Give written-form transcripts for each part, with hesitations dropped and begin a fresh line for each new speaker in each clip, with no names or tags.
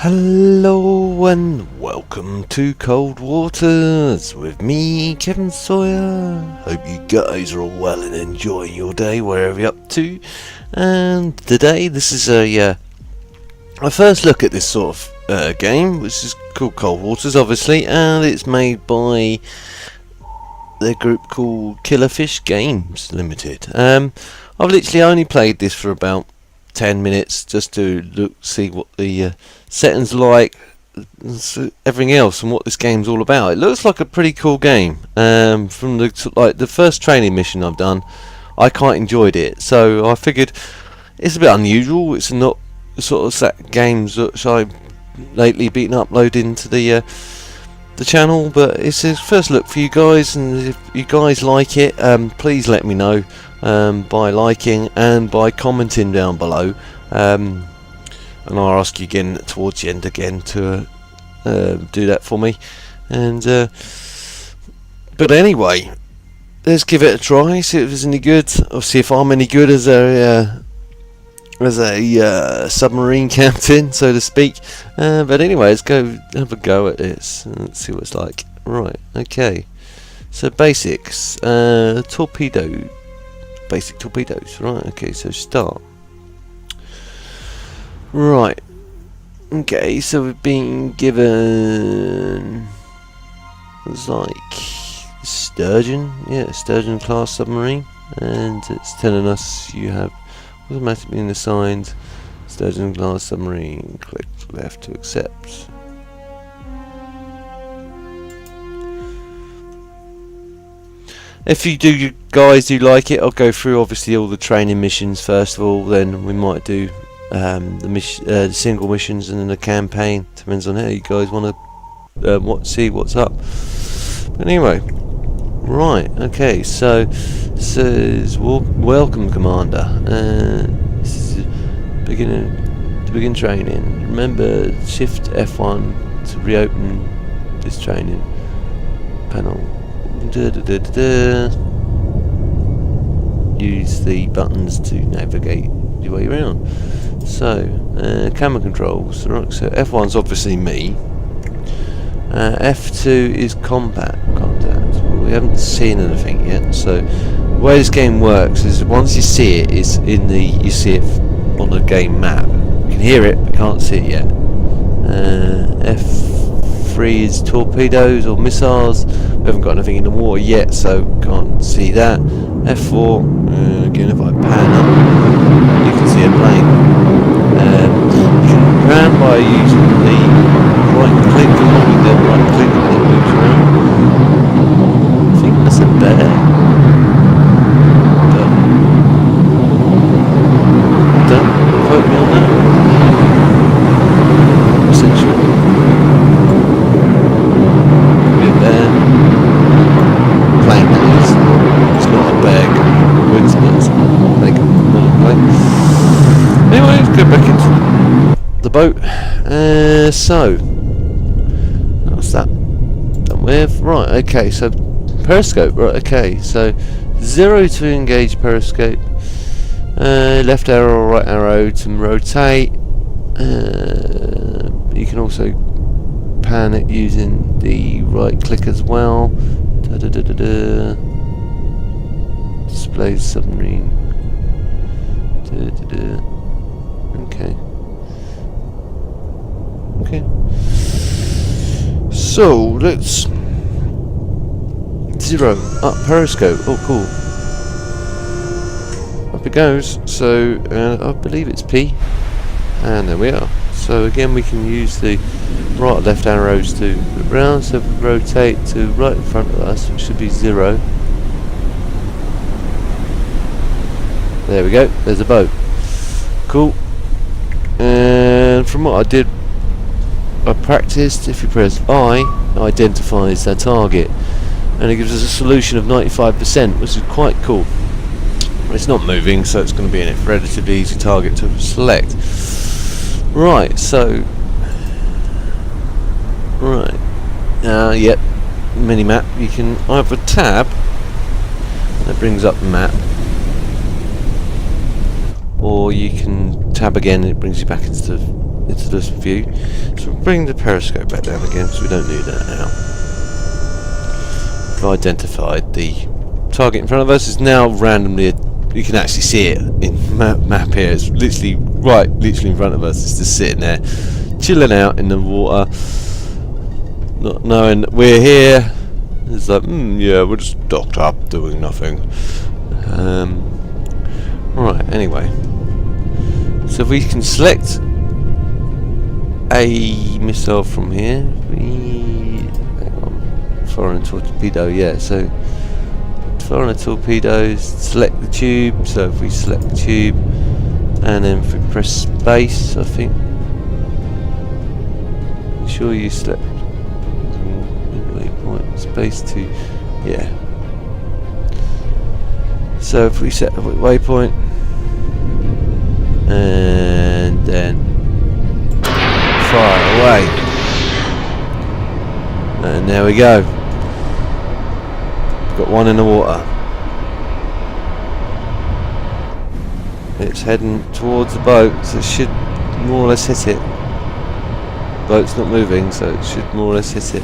Hello and welcome to Cold Waters with me, Kevin Sawyer. Hope you guys are all well and enjoying your day wherever you're up to. And today this is a first look at this sort of game, which is called Cold Waters, obviously, and it's made by the group called Killerfish Games Limited. I've literally only played this for about 10 minutes just to see what the settings like, everything else, and what this game's all about. It looks like a pretty cool game. From the first training mission I've done, I quite enjoyed it. So I figured it's a bit unusual. It's not the sort of set games which I've lately been uploading to the channel, but it's a first look for you guys, and if you guys like it, please let me know by liking and by commenting down below, and I'll ask you again towards the end again to do that for me. And but anyway, let's give it a try, see if it's any good, or see if I'm any good as a submarine captain, so to speak. But anyway, let's go have a go at this and let's see what it's like. Right, okay, so basics, torpedo, basic torpedoes. Right, okay, so start. Right, okay, so we've been given, looks like Sturgeon, yeah, Sturgeon class submarine, and it's telling us you have automatically assigned Sturgeon class submarine. Click left to accept. If you guys do like it, I'll go through obviously all the training missions first of all, then we might do the single missions and then the campaign. Depends on how you guys want to see what's up. But anyway, right, okay, so it says welcome commander, this is to begin training. Remember, shift F1 to reopen this training panel. Use the buttons to navigate your way around. So camera controls, right, so F1's obviously me, F2 is contact. Well, we haven't seen anything yet, so the way this game works is once you see it, it's you see it on the game map. You can hear it but can't see it yet. F3 is torpedoes or missiles. We haven't got anything in the water yet, so can't see that. F4, again, if I pan up, you can see a plane. You can pan by using the right click, and holding the right click, and it moves around. I think that's a bear. Don't quote me on that. Essentially, be a bear. Plane that is. It's not a bear. Coincidence. Make a model plane. Anyway, let's go back into the boat. So that's that done with. Right, okay, so periscope. Right, okay, so 0 to engage periscope, left arrow or right arrow to rotate. You can also pan it using the right click as well. Display submarine. Okay. Okay. So let's 0 up periscope. Oh, cool. Up it goes. So I believe it's P, and there we are. So again, we can use the right or left arrows to look round. So if we rotate to right in front of us, which should be 0. There we go. There's a boat. Cool. And from what I practiced, if you press I, it identifies their target, and it gives us a solution of 95%, which is quite cool. It's not moving, so it's going to be a relatively easy target to select. Right, so yep, mini map. You can either tab, that brings up the map, or you can tab again and it brings you back into into this view. So we'll bring the periscope back down again, so we don't need that now. We've identified the target in front of us. Is now randomly, you can actually see it in map here. It's literally literally in front of us. It's just sitting there, chilling out in the water, not knowing that we're here. It's like, yeah, we're just docked up, doing nothing. Right, anyway. So we can select a missile from here. Hang on. Foreign torpedo, yeah. So, foreign torpedoes, select the tube. So if we select the tube, and then if we press space, I think. Make sure you select waypoint, space to, yeah. So if we set a waypoint, and then fire away, and there we go. Got one in the water. It's heading towards the boat, so it should more or less hit it. Boat's not moving, so it should more or less hit it.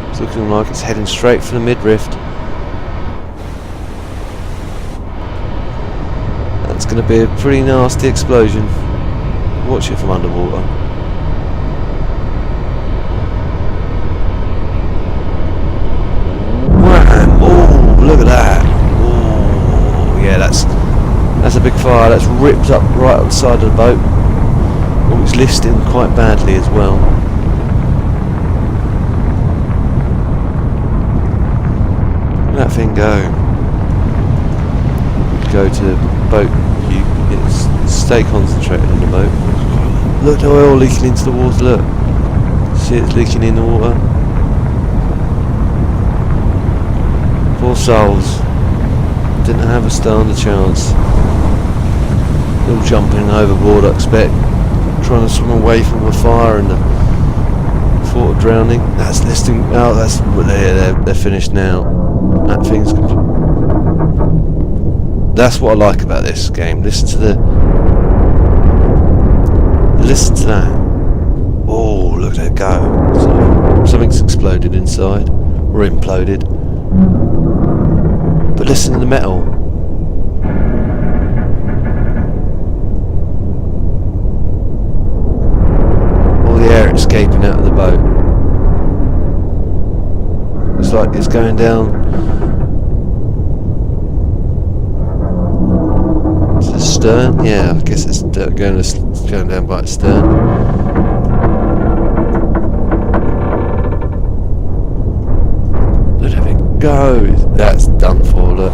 It's looking like it's heading straight for the midriff. That's going to be a pretty nasty explosion. Watch it from underwater. Wham! Oh, look at that! Oh, yeah, that's a big fire. That's ripped up right up the side of the boat. Oh, it's listing quite badly as well. Let that thing go. Go to the boat. Stay concentrated on the boat. Look, the oil leaking into the water. Look, see it's leaking in the water. Poor souls. Didn't have a stand a chance. All jumping overboard, I expect. Trying to swim away from the fire and the thought of drowning. That's listing. Oh, that's they're finished now. That thing's complete. That's what I like about this game. Listen to that. Oh, look at it go. So, something's exploded inside, or imploded. But listen to the metal. All the air escaping out of the boat. It's like it's going down. Stern? Yeah, I guess it's going down by its stern. Let it go. That's done for. Look,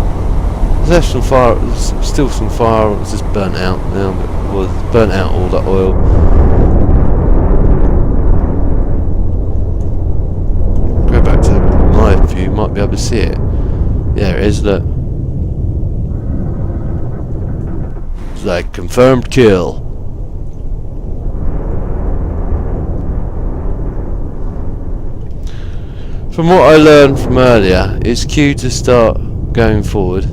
there's some fire. Still some fire. It's just burnt out now. It was burnt out all that oil. Go back to my view. Might be able to see it. Yeah, it is. Look. Like confirmed kill. From what I learned from earlier, it's Q to start going forward.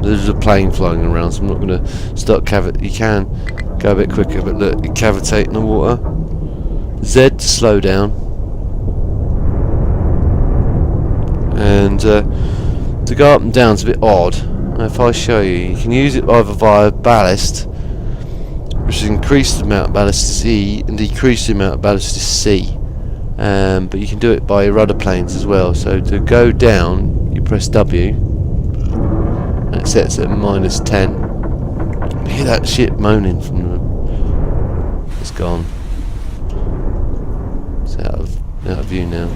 There's a plane flying around, so I'm not going to start you can go a bit quicker, but look, you cavitate in the water. Z to slow down. And to go up and down is a bit odd. If I show you, you can use it either via ballast, which is increase the amount of ballast to E and decrease the amount of ballast to C. But you can do it by rudder planes as well. So to go down, you press W, and it sets at -10. You hear that ship moaning from the... It's gone. It's out of view now.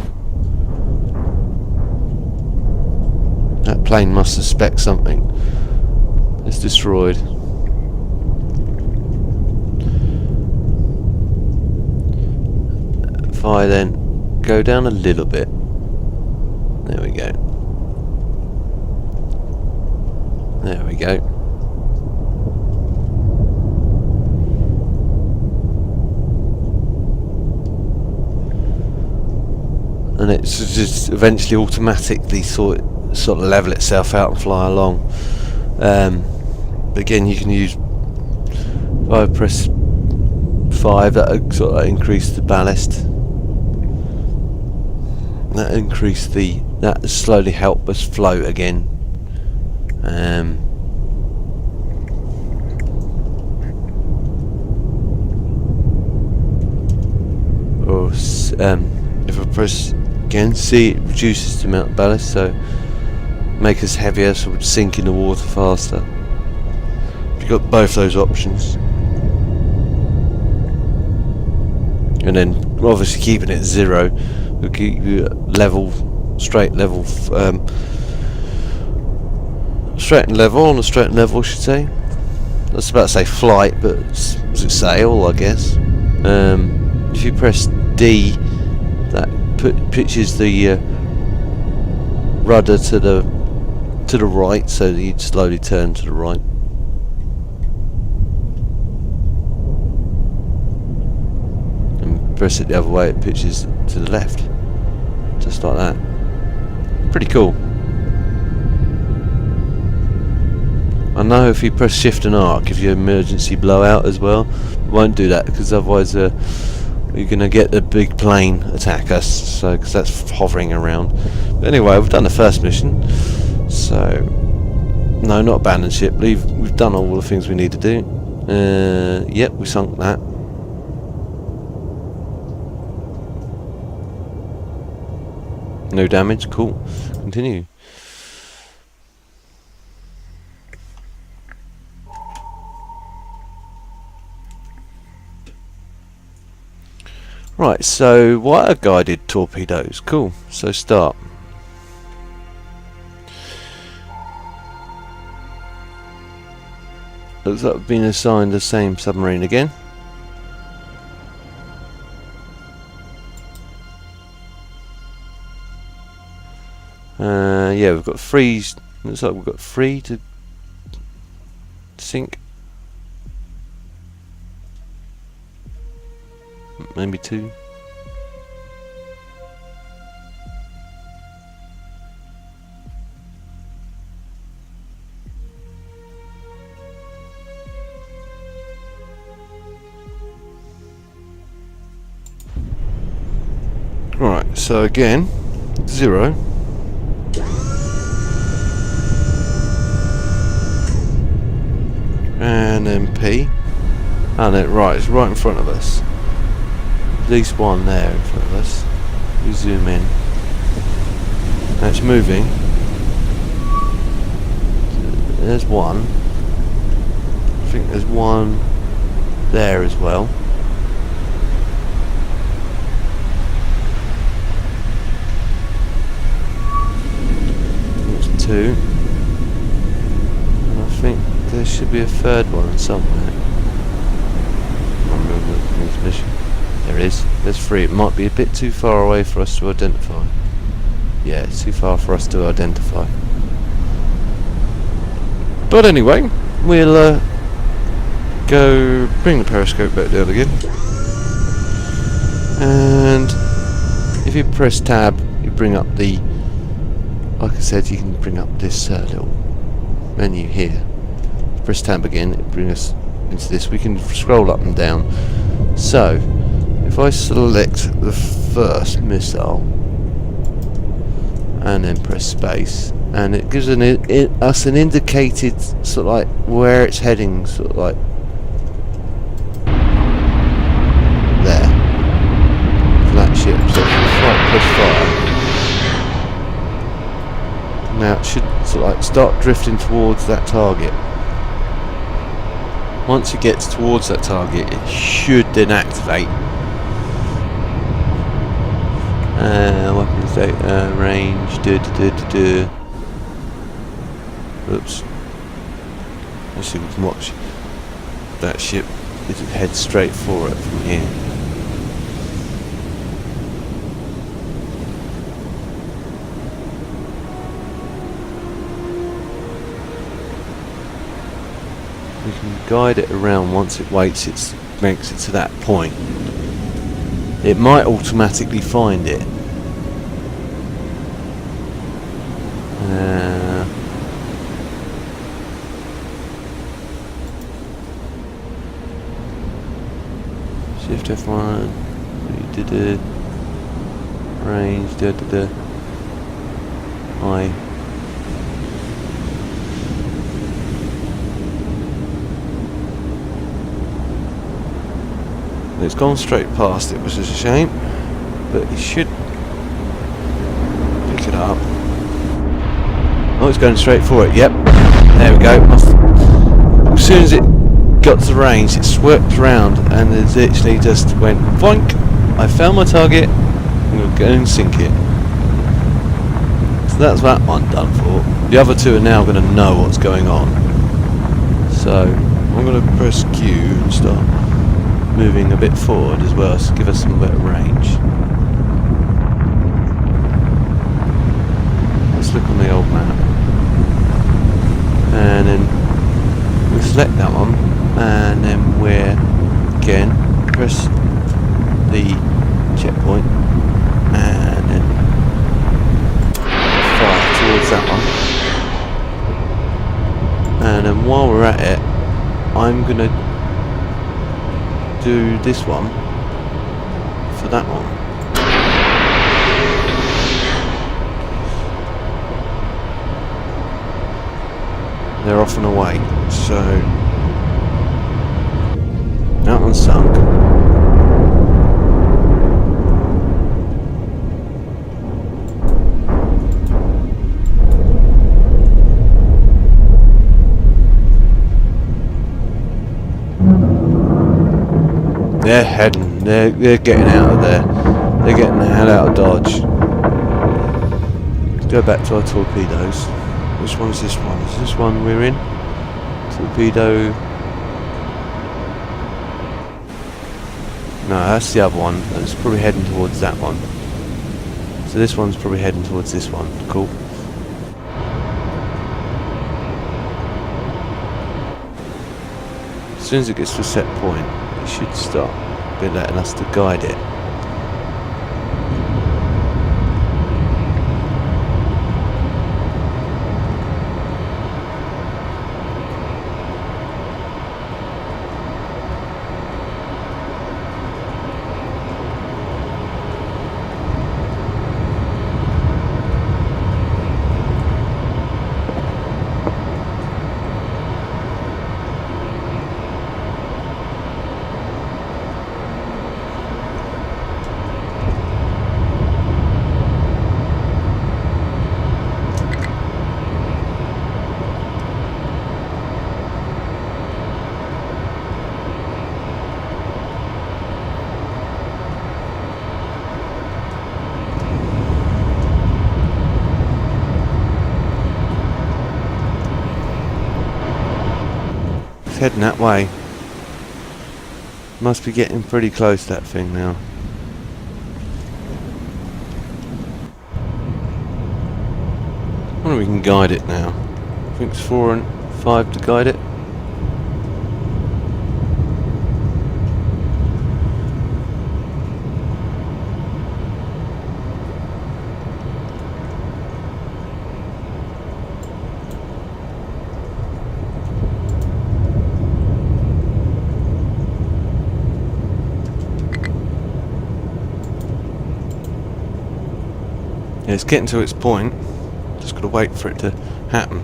That plane must suspect something. It's destroyed. If I then go down a little bit. There we go. There we go. and it's just eventually automatically sort of level itself out and fly along. Again, you can use, if I press 5, that sort of increase the ballast. That slowly help us float again. If I press again, see, it reduces the amount of ballast, so make us heavier, so we'd sink in the water faster. You've got both those options, and then obviously keeping it 0 will keep you level, straight and level on a straight and level, I should say. I was about to say flight, but it's sail, I guess. If you press D, that pitches the rudder to the right, so that you'd slowly turn to the right. And press it the other way, it pitches to the left, just like that. Pretty cool. I know if you press Shift and R, give you emergency blowout as well. Won't do that because otherwise you're going to get the big plane attack us, so because that's hovering around. But anyway, we've done the first mission, so no, not abandon ship. We've done all the things we need to do. Yep, we sunk that. No damage. Cool. Continue. Right, so wire guided torpedoes, cool. So start. Looks like we've been assigned the same submarine again. Yeah, we've got 3. Looks like we've got 3 to sink. Maybe 2. Right, so again, 0. And then P. And then right, it's right in front of us. At least one there in front of us. We zoom in. Now it's moving. There's one. I think there's one there as well. There's 2. And I think there should be a 3rd one somewhere. Mission. There is. There's 3. It might be a bit too far away for us to identify. Yeah, it's too far for us to identify. But anyway, we'll go bring the periscope back down again. And if you press tab, you bring up the, like I said, you can bring up this little menu here. Press tab again, it brings us into this. We can scroll up and down. So if I select the first missile and then press space, and it gives us an indicated sort of like where it's heading, sort of like there for that ship. So if we press fire, now it should sort of like start drifting towards that target. Once it gets towards that target, it should then activate. Weapons data, range, Oops. Let's see if we can watch that ship. It heads straight for it from here. We can guide it around once it waits, it makes it to that point. It might automatically find it. Shift F1. We did it. Range. I. It's gone straight past it, which is a shame, but it should pick it up. Oh, it's going straight for it. Yep, there we go. As soon as it got to range, it swept round and it literally just went boink. I found my target. I'm going to go and sink it. So that's that one done for. The other two are now going to know what's going on. So I'm going to press Q and start moving a bit forward as well, to give us some better range. Let's look on the old map, and then we select that one, and then we're again press the checkpoint, and then fire towards that one. And then while we're at it, I'm gonna do this one for that one. They're off and away, so that one's sunk. They're heading, they're getting out of there. They're getting the hell out of Dodge. Let's go back to our torpedoes. Which one's this one? Is this one we're in? Torpedo. No, that's the other one. It's probably heading towards that one. So this one's probably heading towards this one. Cool. As soon as it gets to a set point, it should stop letting us to guide it. Heading that way. Must be getting pretty close to that thing now. I wonder if we can guide it now. I think it's 4 and 5 to guide it. Yeah, it's getting to its point. Just gotta wait for it to happen.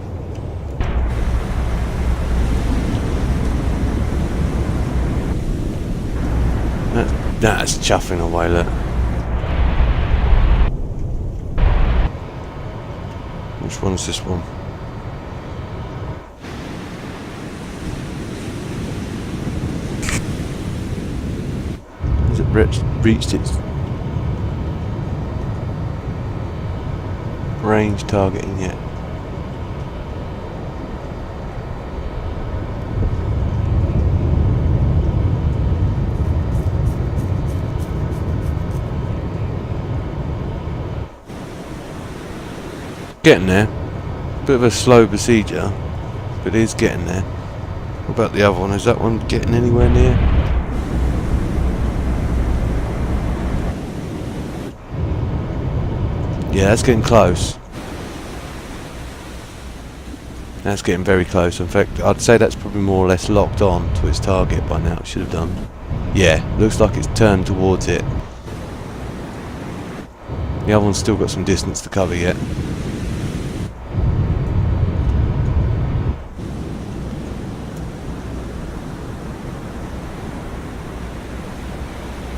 That's chuffing away, look. Which one's this one? Has it reached its range targeting yet? Getting there. Bit of a slow procedure, but it is getting there. What about the other one? Is that one getting anywhere near? Yeah, that's getting close. That's getting very close. In fact, I'd say that's probably more or less locked on to its target by now. It should have done. Yeah, looks like it's turned towards it. The other one's still got some distance to cover yet.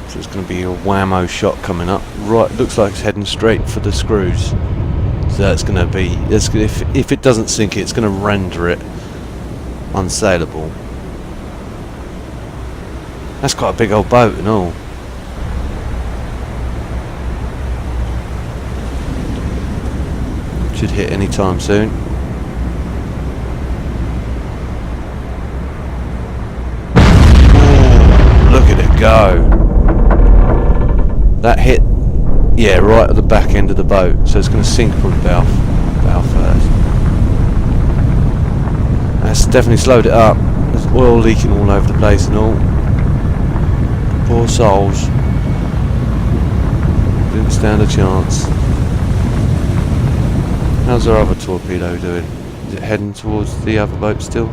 So it's going to be a whammo shot coming up. Right, looks like it's heading straight for the screws. So that's going to be, if it doesn't sink it, it's going to render it unsaleable. That's quite a big old boat and all. Should hit any time soon. Ooh, look at it go. That hit, yeah, right at the back end of the boat, so it's going to sink probably bow first. That's definitely slowed it up. There's oil leaking all over the place and all. Poor souls. Didn't stand a chance. How's our other torpedo doing? Is it heading towards the other boat still?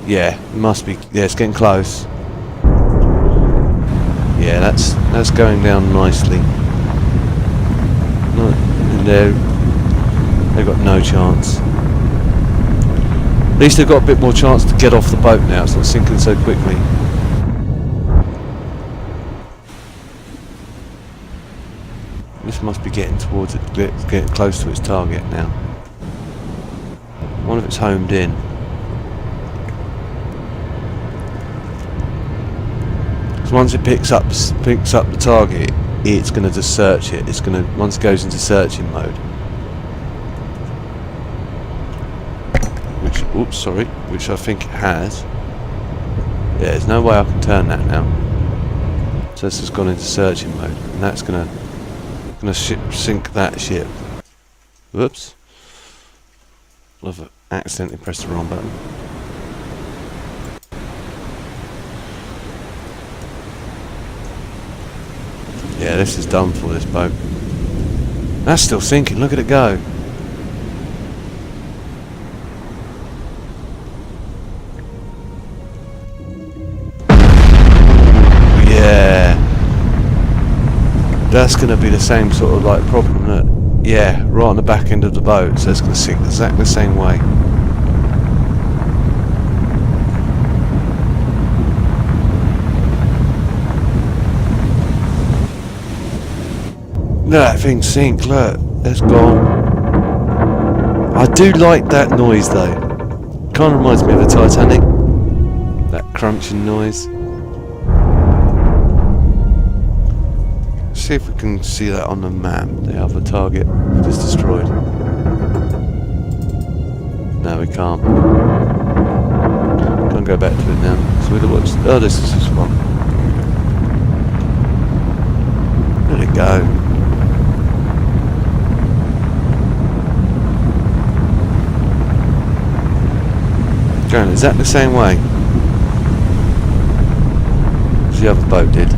Yeah, it must be. Yeah, it's getting close. Yeah, that's going down nicely. No, they've got no chance. At least they've got a bit more chance to get off the boat now. It's not sinking so quickly. This must be getting towards it, getting close to its target now. One of it's homed in. So once it picks up the target, it's going to just search it. It's going to, once it goes into searching mode. Which I think it has. Yeah, there's no way I can turn that now. So it's just gone into searching mode, and that's going to sink that ship. Whoops. I've accidentally pressed the wrong button. Yeah, this is done for, this boat. That's still sinking, look at it go. Yeah. That's going to be the same sort of like problem that, yeah, right on the back end of the boat, so it's going to sink exactly the same way. Look at that thing sink, look, it's gone. I do like that noise though. Kind of reminds me of the Titanic, that crunching noise. See if we can see that on the map, the other target just destroyed. No, we can't. Can't go back to it now. So we'll watch. Oh, this is this one. Let it go. Going exactly the same way as the other boat did.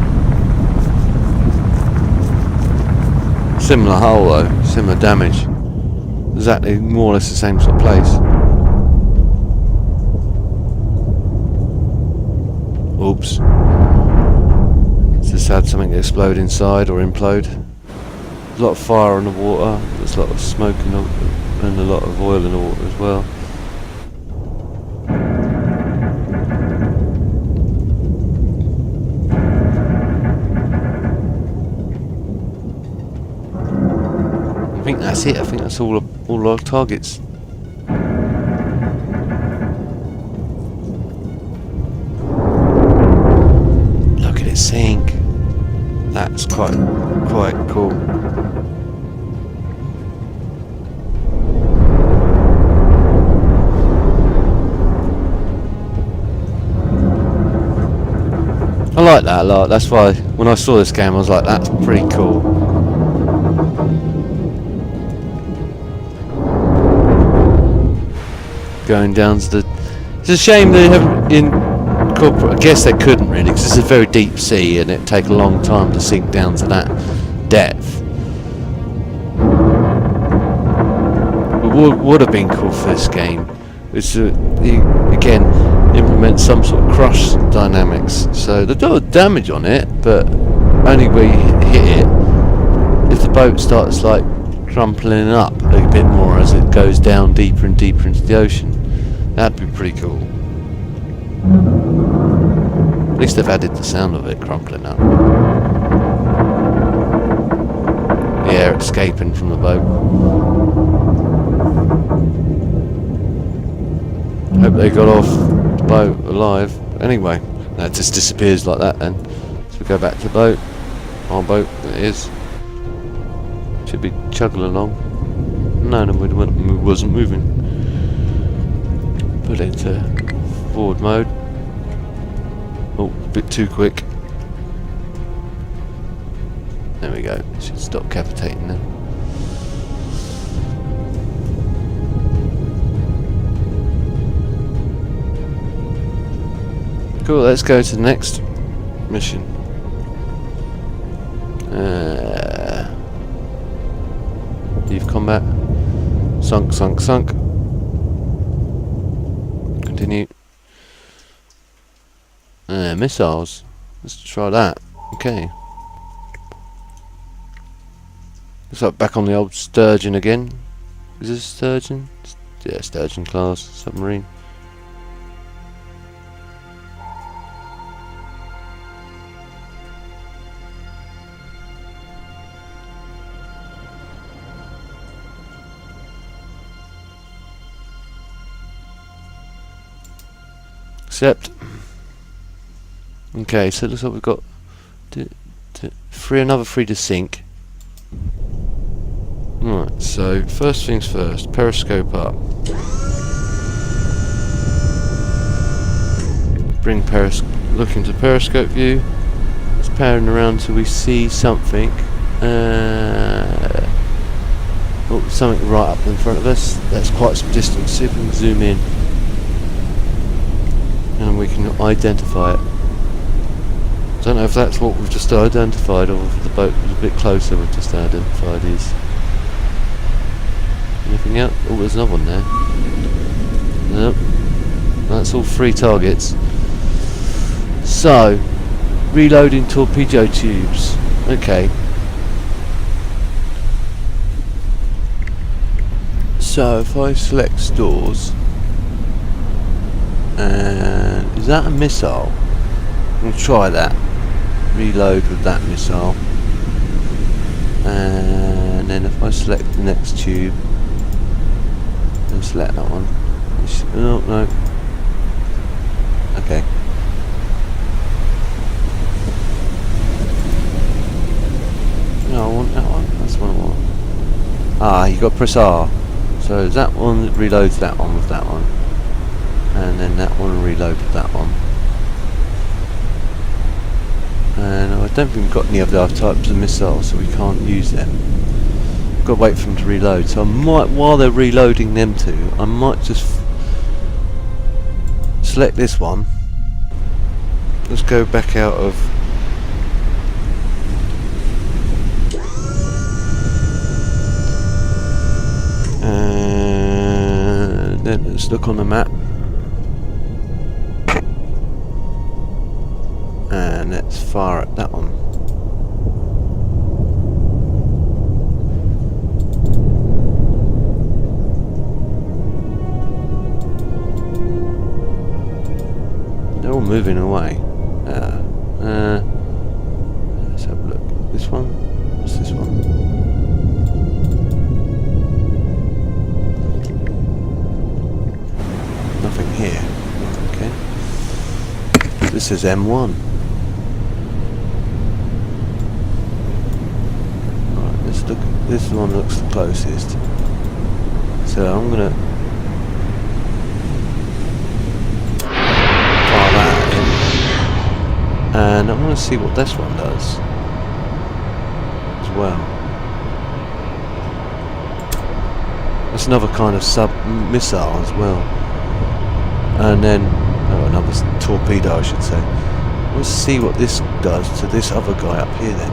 Similar hull though, similar damage. Exactly, more or less the same sort of place. Oops. Just had something explode inside or implode. There's a lot of fire on the water, there's a lot of smoke and a lot of oil in the water as well. I think that's it. I think that's all our targets. Look at it sink. That's quite cool. I like that a lot. That's why when I saw this game I was like, that's pretty cool. Going down to the... It's a shame they haven't incorporated... I guess they couldn't really, because it's a very deep sea and it'd take a long time to sink down to that depth. Ooh, would have been cool for this game is again implement some sort of crush dynamics. So they do damage on it, but only where you hit it. If the boat starts like crumpling up a bit more as it goes down deeper and deeper into the ocean, that'd be pretty cool. At least they've added the sound of it crumpling up. The air escaping from the boat. Hope they got off the boat alive. Anyway, that just disappears like that then. So we go back to the boat. Our boat, it is. Should be chugging along. No, it wasn't moving. Put it into forward mode. Oh, a bit too quick. There we go. Should stop capitating now. Cool, let's go to the next mission. Leave combat. Sunk. Continue. Missiles. Let's try that. Okay. Looks like back on the old Sturgeon again. Is this Sturgeon? Yeah, Sturgeon class submarine. Accept. Okay, so it looks like we've got another three to sink. Right, so first things first, periscope up. Look into periscope view. It's panning around till we see something. Oh, something right up in front of us. That's quite some distance. See if we can zoom in. And we can identify it. I don't know if that's what we've just identified or if the boat was a bit closer we've just identified is. Anything else? Oh, there's another one there. Nope. That's all 3 targets. So, reloading torpedo tubes. Okay. So, if I select stores, and is that a missile? We'll try that. Reload with that missile. And then if I select the next tube, and select that one. Oh, no. Okay. No, I want that one. That's what I want. Ah, you got to press R. So that one reloads that one with that one. And then that one reload with that one. And I don't think we've got any of the other types of missiles, so we can't use them. Got to wait for them to reload. So I might, while they're reloading them two, I might just select this one. Let's go back out of. And then let's look on the map. And let's fire at that one. They're all moving away. Let's have a look. This one? What's this one? Nothing here. Okay. This is M1. Look, this one looks the closest, so I'm gonna fire that in, and I'm gonna see what this one does as well. That's another kind of sub-missile as well, and then another torpedo, I should say. Let's see what this does to this other guy up here then.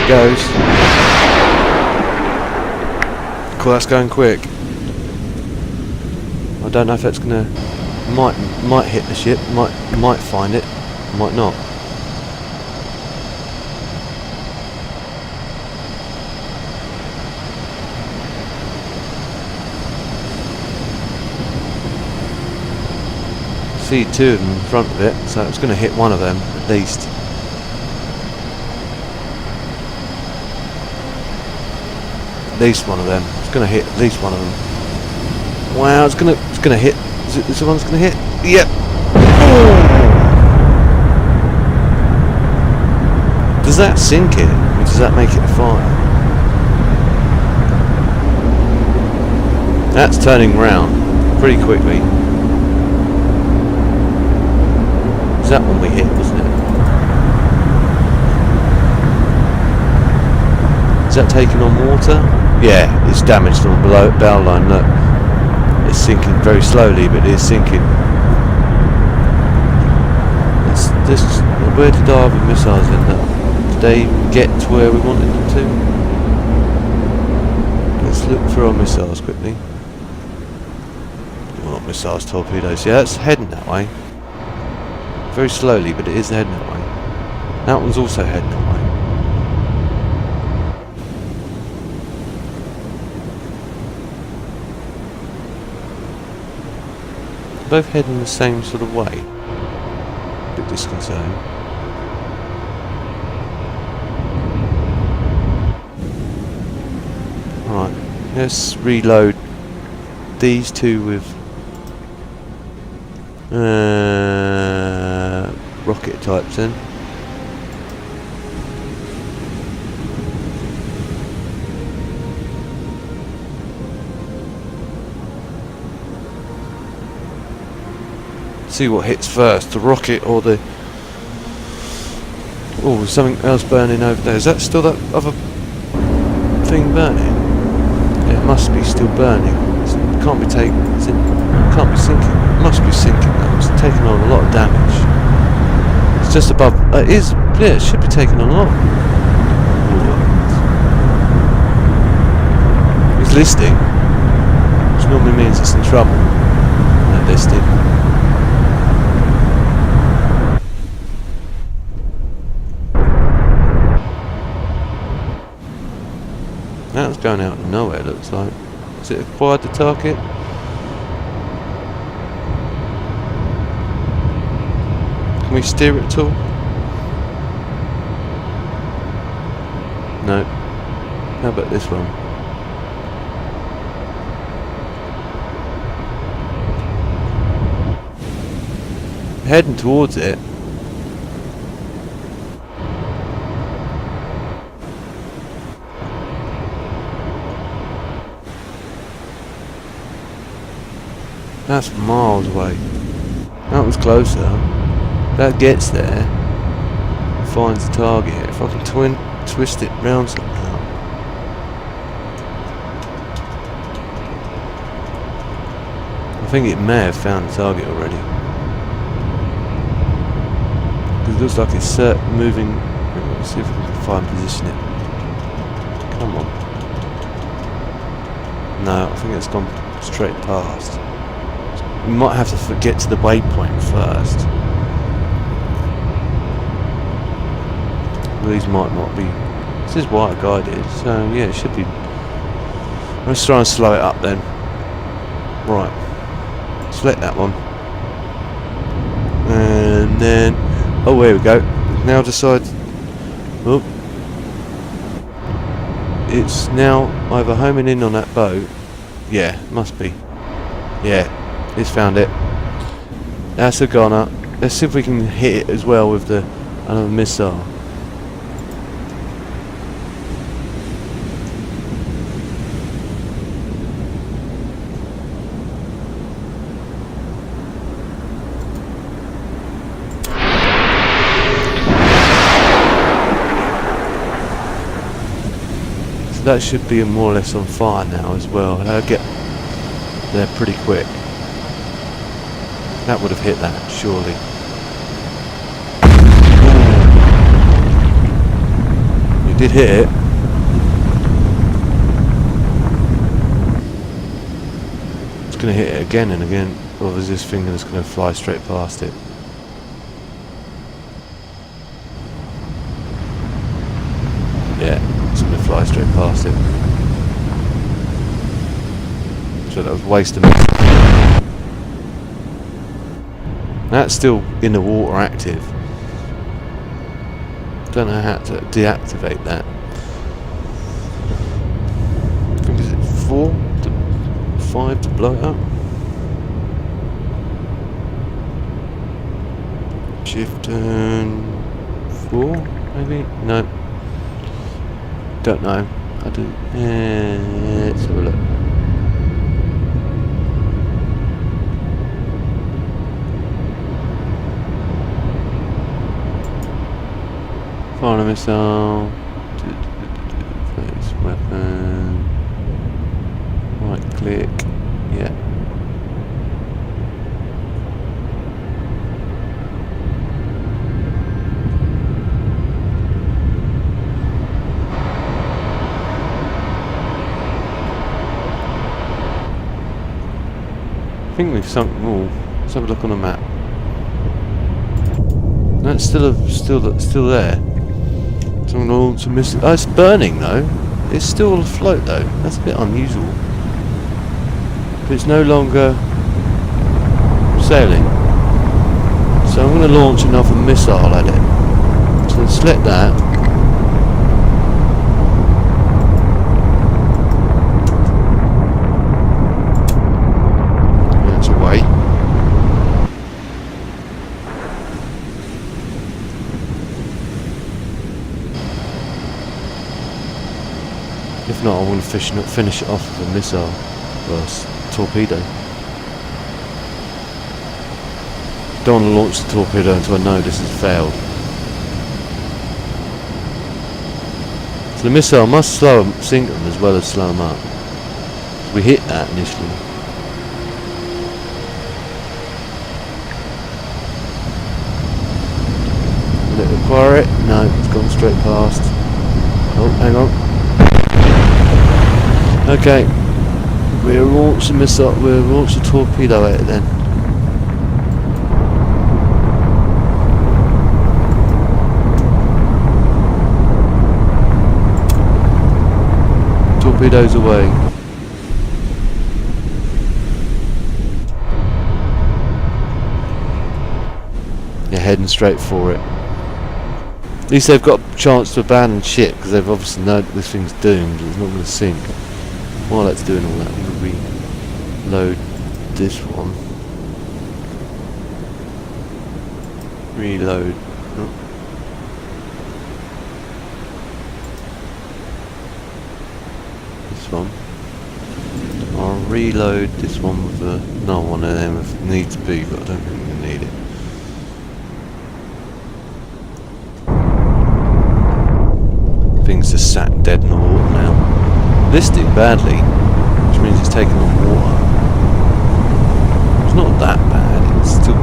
Goes. Cool, that's going quick. I don't know if that's gonna might hit the ship, might find it, might not. See two of them in front of it, so it's going to hit one of them at least. At least one of them. It's going to hit at least one of them. Wow, it's going to hit. Is the one's going to hit? Yep. Oh. Does that sink it, or does that make it a fire? That's turning round pretty quickly. That one we hit, wasn't it? Is that taking on water? Yeah, it's damaged on the bow line. Look, it's sinking very slowly, but it is sinking. Where did our other missiles end up? Did they get to where we wanted them to? Let's look for our missiles quickly. Well, not missiles, torpedoes. Yeah, it's heading that way. Very slowly, but it is heading that way. That one's also heading that way. Both heading the same sort of way. A bit disconcerting. Right, let's reload these two with rocket types in. See what hits first, the rocket or the... Oh, there's something else burning over there. Is that still that other thing burning? It must be still burning. It can't be taking... It can't be sinking. It must be sinking though. It's taking on a lot of damage. It's just above... it is... Yeah, it should be taking on a lot. It's listing, which normally means it's in trouble. That listing. That's going out of nowhere, it looks like. Has it acquired the target? Can we steer it at all? No. How about this one? Heading towards it. That's miles away. That was closer. That gets there. Finds the target. If I can twist it round somehow. I think it may have found the target already. Because it looks like it's moving. Let's see if we can find position it. Come on. No, I think it's gone straight past. We might have to get to the waypoint first. Well, these might not be. This is wire guided, so yeah, it should be. Let's try and slow it up then. Right. Select that one. And then. Oh, here we go. Now decide. Oh. It's now either homing in on that boat. Yeah, must be. Yeah. It's found it. That's a goner. Let's see if we can hit it as well with the another missile. So that should be more or less on fire now as well. I'll get there pretty quick. That would have hit that, surely. You did hit it. going to hit it again and again, or is this thing that's going to fly straight past it? Yeah, it's going to fly straight past it. So that was a waste of missile. That's still in the water active. Don't know how to deactivate that. I think is it 4 to 5 to blow it up. Shift and 4 maybe? No. Don't know. I do. Let's have a look. Fire a missile. Place weapon. Right click. Yeah. I think we've sunk them all. Let's have a look on the map. That's still there. So I'm going to miss it. Oh, it's burning though. It's still afloat though. That's a bit unusual. But it's no longer sailing. So I'm going to launch another missile at it. So let's select that. That's away. If not, I want to finish it off with a missile first. Torpedo. Don't want to launch the torpedo until I know this has failed. So the missile must sink them as well as slow them up. So we hit that initially. Will it require it? No, it's gone straight past. Oh, hang on. Okay. We'll launch the missile, we'll launch the torpedo at it then. Torpedoes away. You're heading straight for it. At least they've got a chance to abandon ship, because they've obviously known that this thing's doomed, it's not going to sink. While that's doing all that, I'm going to reload this one. Reload. Oh. This one. I'll reload this one with another one of them if it needs to be, but I don't think we need it. Thing's just sat dead in the water now. Listed badly, which means it's taken on water. It's not that bad, it's still...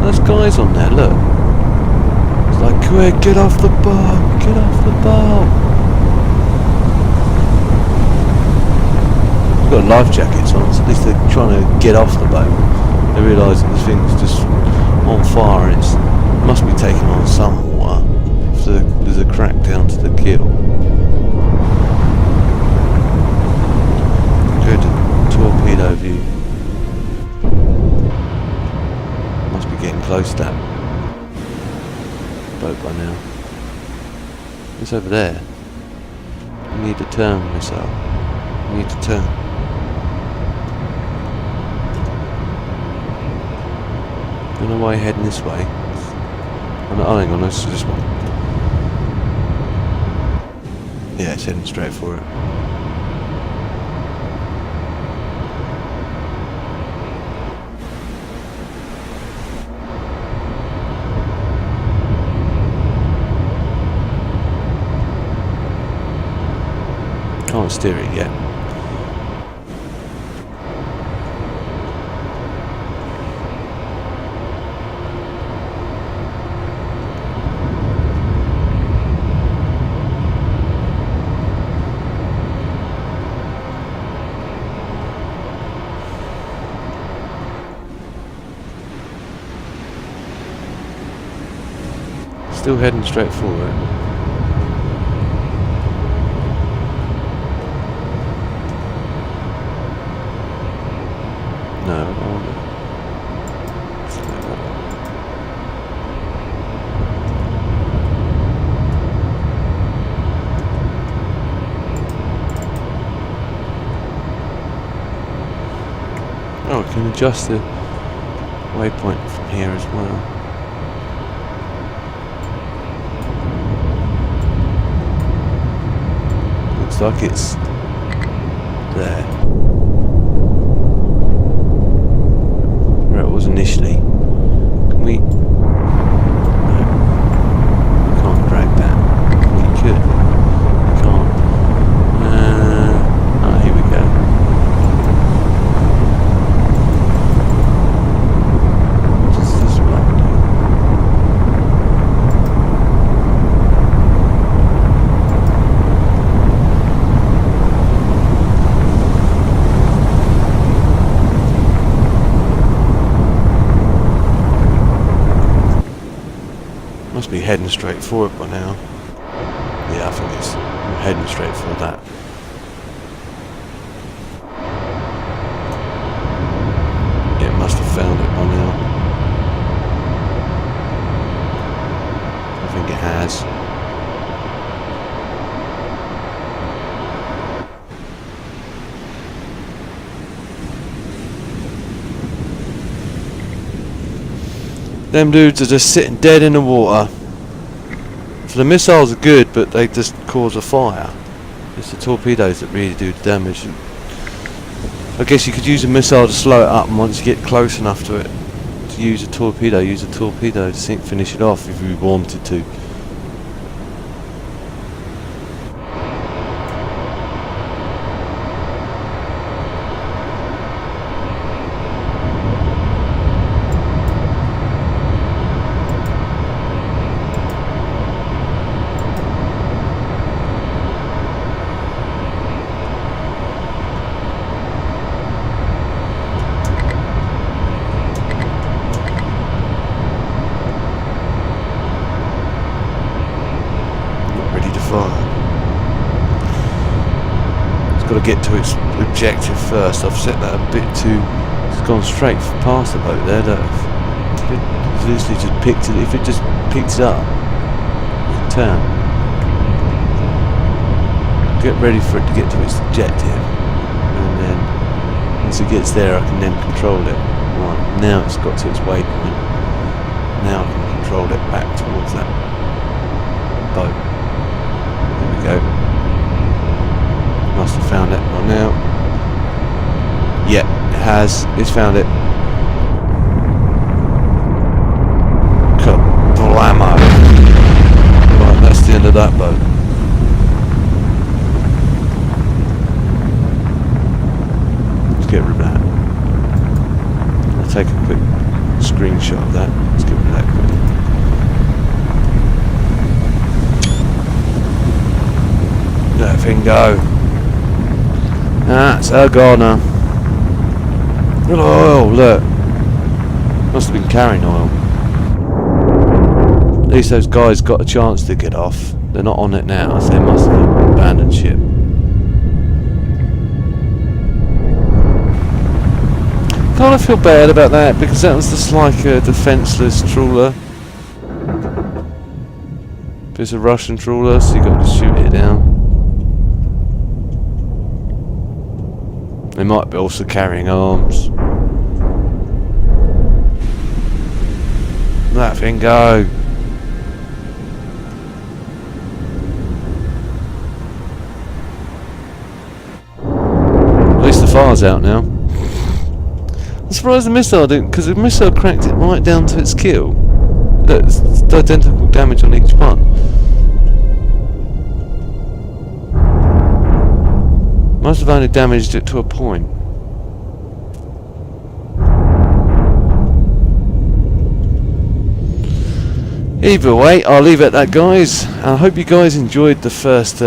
There's guys on there, look. It's like, quick, get off the boat, get off the boat. They've got life jackets on, so at least they're trying to get off the boat. They realise that the thing's just on fire and it must be taking on some water. So there's a crack down to the keel. Go to torpedo view. Must be getting close to that boat by now. It's over there. We need to turn missile. We need to turn. Don't know why you're heading this way. Oh, hang on, this is this one. Yeah, it's heading straight for it. Can't steer it yet. Still heading straight forward. No, I want to. Oh, we can adjust the waypoint from here as well. Looks like it's there. Where it was initially. Can we... No. We can't drag that. We could. We can't. Oh, here we go. Must be heading straight for it by now. Yeah, I think it's heading straight for that. Yeah, it must have found it by now. I think it has. Them dudes are just sitting dead in the water. So the missiles are good, but they just cause a fire. It's the torpedoes that really do the damage. I guess you could use a missile to slow it up, and once you get close enough to it to use a torpedo to finish it off if you wanted to. It's got to get to its objective first. I've set that a bit too... It's gone straight past the boat there. Look. It's literally just picked it. If it just picks it up, it can turn. Get ready for it to get to its objective, and then once it gets there I can then control it. Right, now it's got to its waypoint. Now I can control it back towards that boat. There we go. Must have found it by now. Yeah, it has. It's found it. Kablamo! Right, that's the end of that boat. Let's get rid of that. I'll take a quick screenshot of that. Let's get rid of that quickly. Let that thing go. That's a goner. Look at oil, look. Must have been carrying oil. At least those guys got a chance to get off. They're not on it now, so they must have abandoned ship. Kind of feel bad about that, because that was just like a defenceless trawler. If it's a Russian trawler, so you got to shoot it down. They might be also carrying arms. Let that thing go. At least the fire's out now. I'm surprised the missile didn't, because the missile cracked it right down to its keel. It's identical damage on each one. Must have only damaged it to a point. Either way, I'll leave it at that, guys. I hope you guys enjoyed the first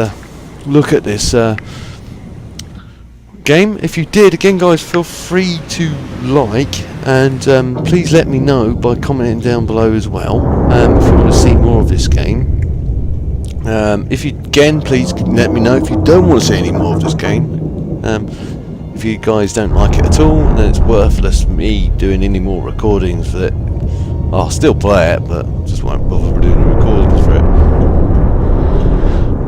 look at this game. If you did, again guys, feel free to like, and please let me know by commenting down below as well if you want to see more of this game. If you please let me know if you don't want to see any more of this game. If you guys don't like it at all, then it's worthless me doing any more recordings for it. I'll still play it, but just won't bother doing recordings for it.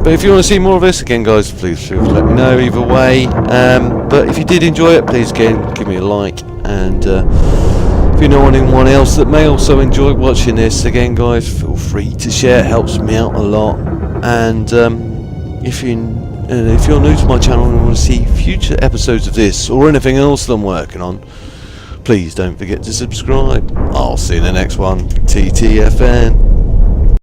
But if you want to see more of this, again guys, please feel free to let me know either way. But if you did enjoy it, please again give me a like, and if you know anyone else that may also enjoy watching this, again guys, feel free to share, it helps me out a lot. And if you're new to my channel and want to see future episodes of this or anything else that I'm working on, please don't forget to subscribe. I'll see you in the next one. TTFN.